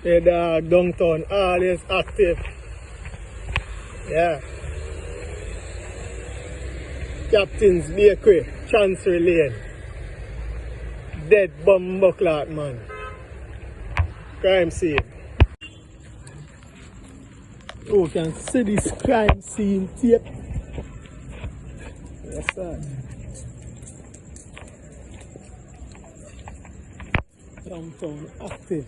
The dog downtown always active. Yeah. Captain's Bakery, Chancery Lane. Dead bumbuckler, man. Crime scene. Oh, you can see this crime scene tape. That's that. Downtown active.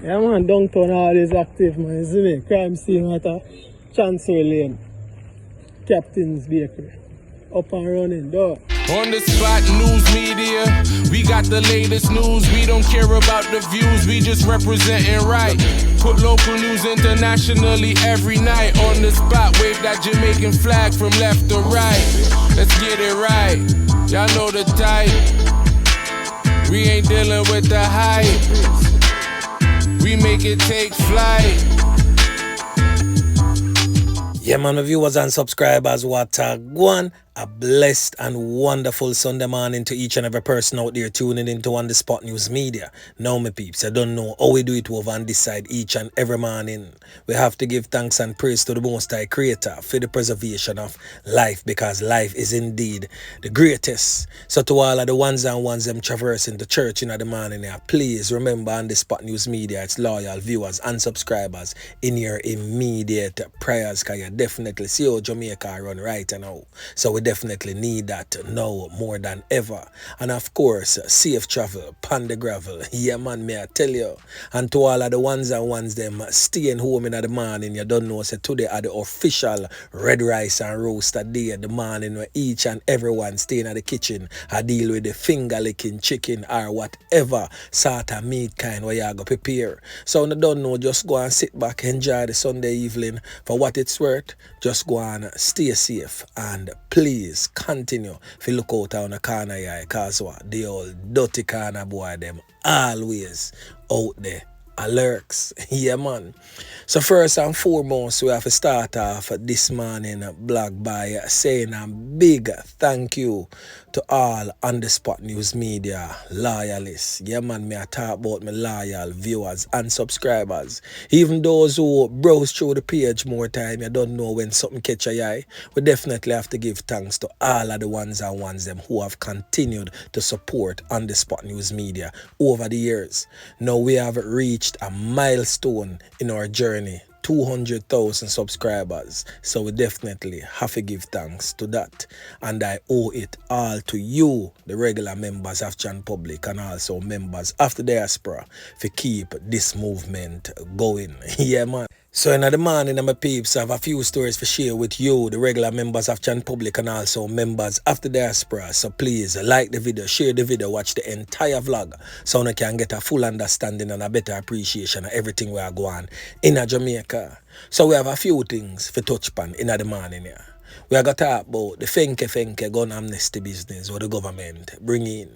Yeah man, downtown always active, man. You see me? Crime scene at a Chancery Lane. Captain's Bakery. Up and running, dog. On the spot news media, we got the latest news. We don't care about the views, we just representing right. Put local news internationally every night. On the spot, wave that Jamaican flag from left to right. Let's get it right, y'all know the type. We ain't dealing with the hype, we make it take flight. Yeah, man, my viewers and subscribers, what a one. A blessed and wonderful Sunday morning to each and every person out there tuning into On The Spot News Media. Now, my peeps, I don't know how we do it over on this side each and every morning. We have to give thanks and praise to the Most High Creator for the preservation of life, because life is indeed the greatest. So to all of the ones and ones them traversing the church in the morning, please remember On The Spot News Media, its loyal viewers and subscribers in your immediate prayers, because you definitely see how Jamaica run right now. So we definitely need that now more than ever. And of course, safe travel, pan the gravel. Yeah man, may I tell you. And to all of the ones and ones them staying home in the morning, you don't know, say today are the official red rice and roaster day, the morning where each and everyone staying at the kitchen, I deal with the finger licking chicken or whatever sort of meat kind where you go prepare. So you don't know, just go and sit back, enjoy the Sunday evening for what it's worth. Just go and stay safe and please continue to look out on the corner here, because what the old dirty corner boy them always out there. Alerts. Yeah man. So first and foremost, we have to start off this morning blog by saying a big thank you to all On The Spot News Media loyalists. Yeah man, me I talk about my loyal viewers and subscribers. Even those who browse through the page more time, you don't know when something catch your eye. We definitely have to give thanks to all of the ones and ones them who have continued to support On The Spot News Media over the years. Now we have reached a milestone in our journey, 200,000 subscribers. So we definitely have to give thanks to that. And I owe it all to you, the regular members of Chan Public and also members of the diaspora, to keep this movement going. Yeah man. So in the morning, my peeps, I have a few stories to share with you, the regular members of Chan Public and also members of the diaspora. So please like the video, share the video, watch the entire vlog so you can get a full understanding and a better appreciation of everything we are going in Jamaica. So we have a few things for touch upon in the morning here. We are going to talk about the Fenke gun amnesty business or the government bring in.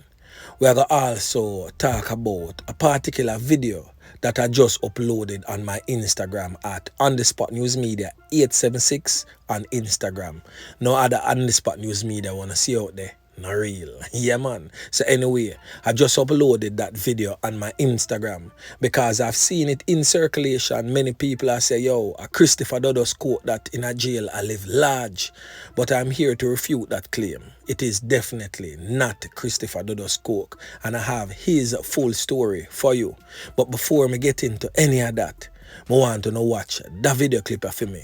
We are going to also talk about a particular video that I just uploaded on my Instagram at On The Spot News Media 876 on Instagram. No other On The Spot News Media wanna see out there. Not real. Yeah man. So anyway, I just uploaded that video on my Instagram because I've seen it in circulation. Many people are saying, yo, a Christopher Dodos quote that in a jail I live large. But I'm here to refute that claim. It is definitely not Christopher Dodos quote, and I have his full story for you. But before me get into any of that, I want to watch that video clip for me.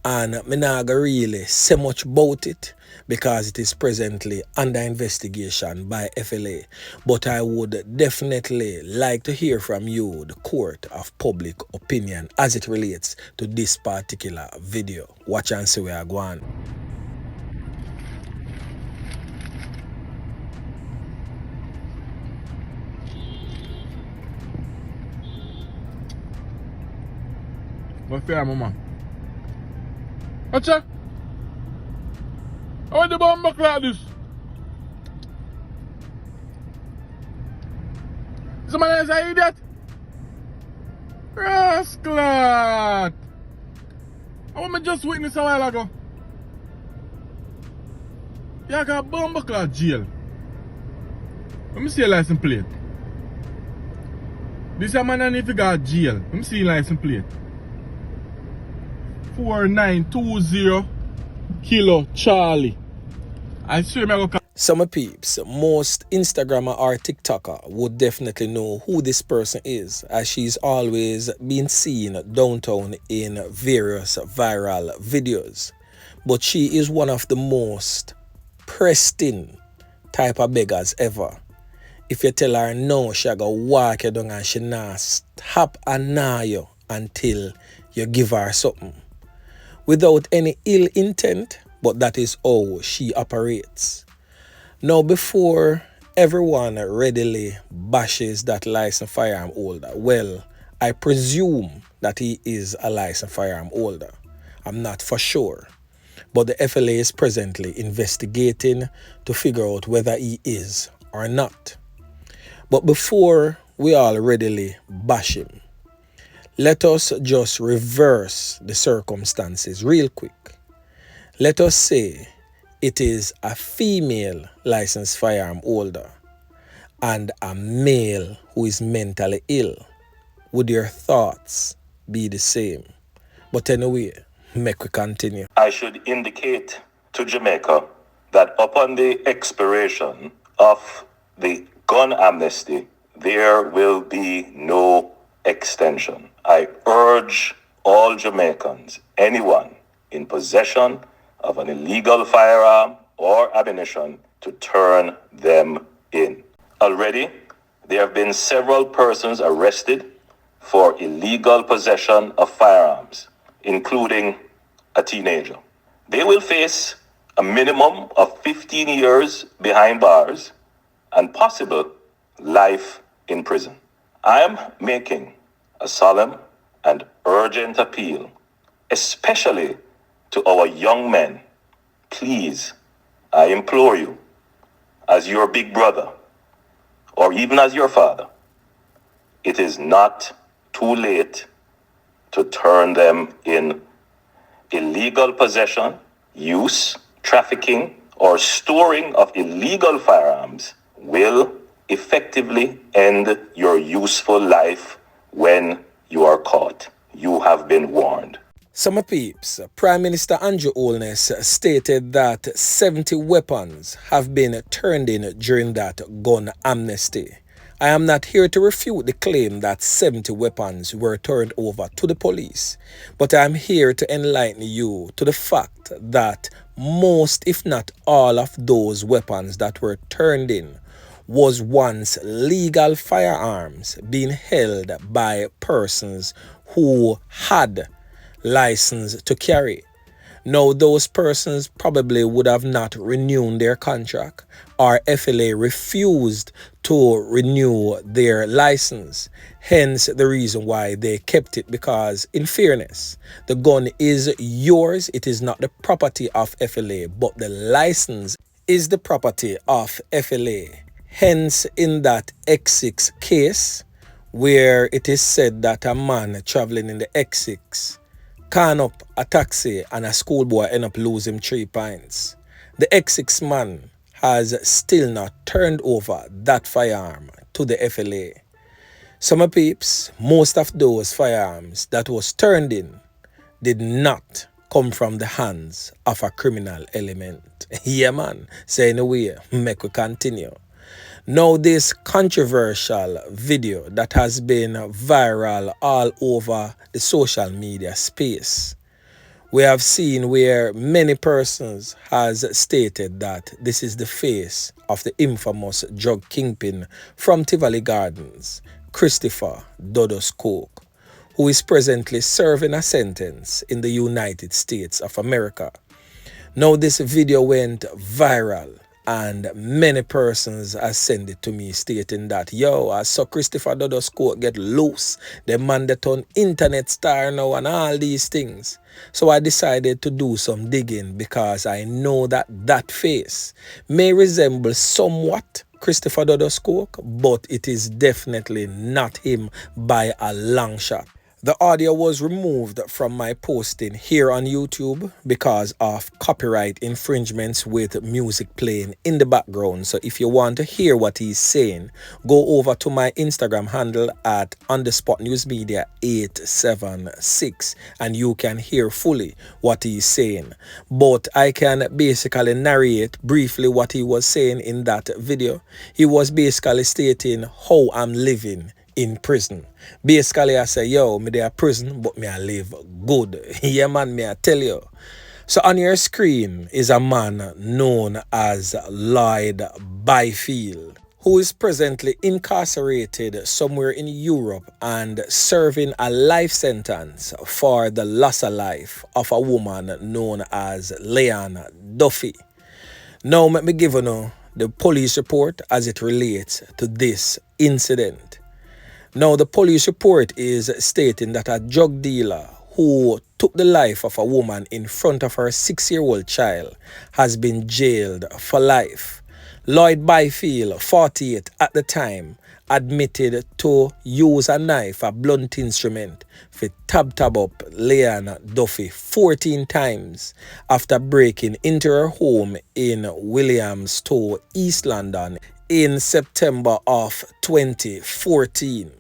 And I'm not gonna really say much about it because it is presently under investigation by FLA. But I would definitely like to hear from you, the court of public opinion, as it relates to this particular video. Watch and see where I go on. What's fair, mama? What's that? I want the bomb back like this. Somebody else an idiot? Rascal! I want me just witness a while ago. You got a bomb back like jail. Let me see your license plate. This a man and if you got jail. Let me see your license plate. 4920 Kilo Charlie. I swear me go. Some peeps, most Instagrammer or TikToker would definitely know who this person is, as she's always been seen downtown in various viral videos. But she is one of the most pristine type of beggars ever. If you tell her no, she go walk you down and she not stop and gnaw you until you give her something. Without any ill intent, but that is how she operates. Now, before everyone readily bashes that licensed firearm holder, well, I presume that he is a licensed firearm holder. I'm not for sure. But the FLA is presently investigating to figure out whether he is or not. But before we all readily bash him, let us just reverse the circumstances real quick. Let us say it is a female licensed firearm holder and a male who is mentally ill. Would your thoughts be the same? But anyway, make we continue. I should indicate to Jamaica that upon the expiration of the gun amnesty, there will be no extension. I urge all Jamaicans, anyone in possession of an illegal firearm or ammunition, to turn them in. Already, there have been several persons arrested for illegal possession of firearms, including a teenager. They will face a minimum of 15 years behind bars and possible life in prison. I am making a solemn and urgent appeal, especially to our young men. Please, I implore you, as your big brother, or even as your father, it is not too late to turn them in. Illegal possession, use, trafficking, or storing of illegal firearms will effectively end your useful life when you are caught. You have been warned. Some peeps, Prime Minister Andrew Holness stated that 70 weapons have been turned in during that gun amnesty. I am not here to refute the claim that 70 weapons were turned over to the police, but I am here to enlighten you to the fact that most, if not all, of those weapons that were turned in was once legal firearms being held by persons who had license to carry. Now, those persons probably would have not renewed their contract, or FLA refused to renew their license. Hence the reason why they kept it, because in fairness, the gun is yours. It is not the property of FLA, but the license is the property of FLA. Hence, in that X6 case, where it is said that a man traveling in the X6 can up a taxi and a schoolboy end up losing 3 pints, the X6 man has still not turned over that firearm to the FLA. Some peeps, most of those firearms that was turned in did not come from the hands of a criminal element. Yeah, man. So anyway, make we continue. Now, this controversial video that has been viral all over the social media space, we have seen where many persons has stated that this is the face of the infamous drug kingpin from Tivoli Gardens, Christopher Dodos Coke, who is presently serving a sentence in the United States of America. Now, this video went viral, and many persons have sent it to me stating that, yo, I saw Christopher Dodos Coke get loose. The man that on internet star now and all these things. So I decided to do some digging, because I know that that face may resemble somewhat Christopher Dodos Coke, but it is definitely not him by a long shot. The audio was removed from my posting here on YouTube because of copyright infringements with music playing in the background. So if you want to hear what he's saying, go over to my Instagram handle at _newsmedia876 and you can hear fully what he's saying. But I can basically narrate briefly what he was saying in that video. He was basically stating how I'm living in prison. Basically, I say, yo, me there prison, but me I live good. Yeah, man, me I tell you. So on your screen is a man known as Lloyd Byfield, who is presently incarcerated somewhere in Europe and serving a life sentence for the loss of life of a woman known as Leighann Duffy. Now, let me give you the police report as it relates to this incident. Now, the police report is stating that a drug dealer who took the life of a woman in front of her 6-year-old child has been jailed for life. Lloyd Byfield, 48 at the time, admitted to use a knife, a blunt instrument, to tab up Leighann Duffy 14 times after breaking into her home in Williamstown, East London in September of 2014.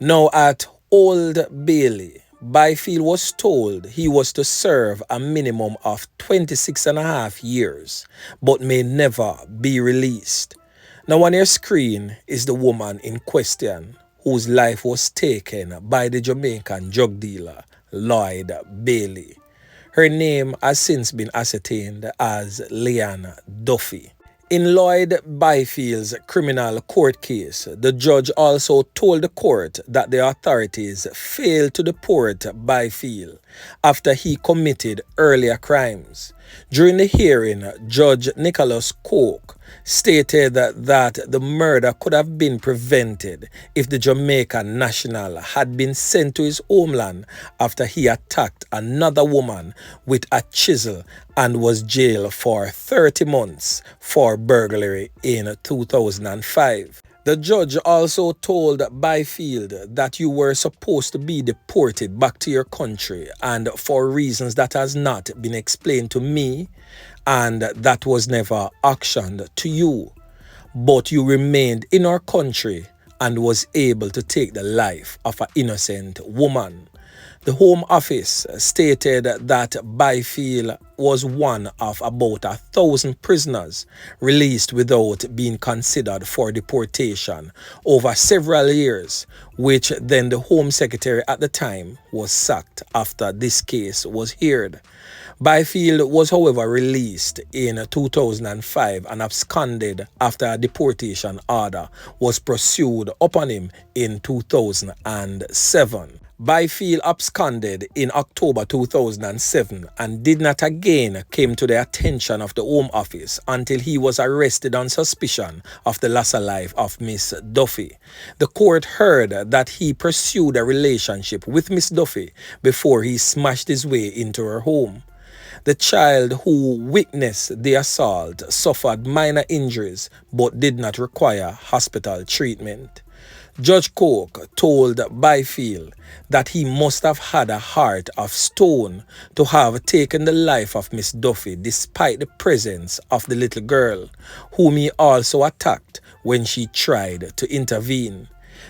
Now at Old Bailey, Byfield was told he was to serve a minimum of 26.5 years, but may never be released. Now on your screen is the woman in question whose life was taken by the Jamaican drug dealer Lloyd Bailey. Her name has since been ascertained as Leighann Duffy. In Lloyd Byfield's criminal court case, the judge also told the court that the authorities failed to deport Byfield after he committed earlier crimes. During the hearing, Judge Nicholas Coke stated that the murder could have been prevented if the Jamaican national had been sent to his homeland after he attacked another woman with a chisel and was jailed for 30 months for burglary in 2005. The judge also told Byfield that you were supposed to be deported back to your country and for reasons that has not been explained to me and that was never actioned to you, but you remained in our country and was able to take the life of an innocent woman. The Home Office stated that Byfield was one of about 1,000 prisoners released without being considered for deportation over several years, which then the Home Secretary at the time was sacked after this case was heard. Byfield was however released in 2005 and absconded after a deportation order was pursued upon him in 2007. Byfield absconded in October 2007 and did not again come to the attention of the Home Office until he was arrested on suspicion of the loss of life of Miss Duffy. The court heard that he pursued a relationship with Miss Duffy before he smashed his way into her home. The child who witnessed the assault suffered minor injuries but did not require hospital treatment. Judge Coke told Byfield that he must have had a heart of stone to have taken the life of Miss Duffy despite the presence of the little girl, whom he also attacked when she tried to intervene.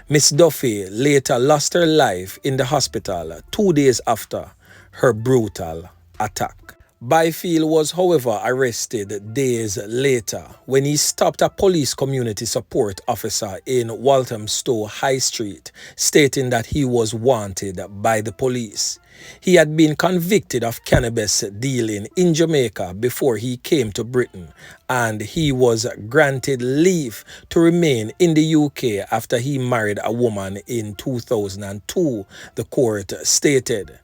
Miss Duffy later lost her life in the hospital 2 days after her brutal attack. Byfield was, however, arrested days later when he stopped a police community support officer in Walthamstow High Street, stating that he was wanted by the police. He had been convicted of cannabis dealing in Jamaica before he came to Britain, and he was granted leave to remain in the UK after he married a woman in 2002, the court stated.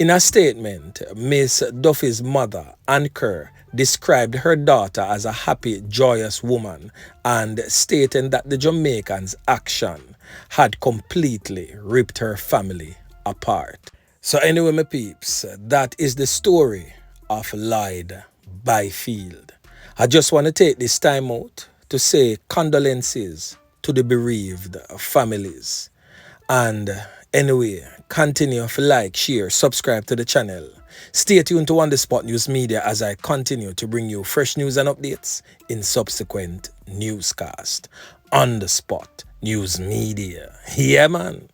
In a statement, Miss Duffy's mother, Ann Kerr, described her daughter as a happy, joyous woman and stating that the Jamaicans' action had completely ripped her family apart. So anyway, my peeps, that is the story of Lloyd Byfield. I just want to take this time out to say condolences to the bereaved families. And anyway, Continue to like, share, subscribe to the channel. Stay tuned to On The Spot News Media as I continue to bring you fresh news and updates in subsequent newscast. On The Spot News Media. Yeah, man.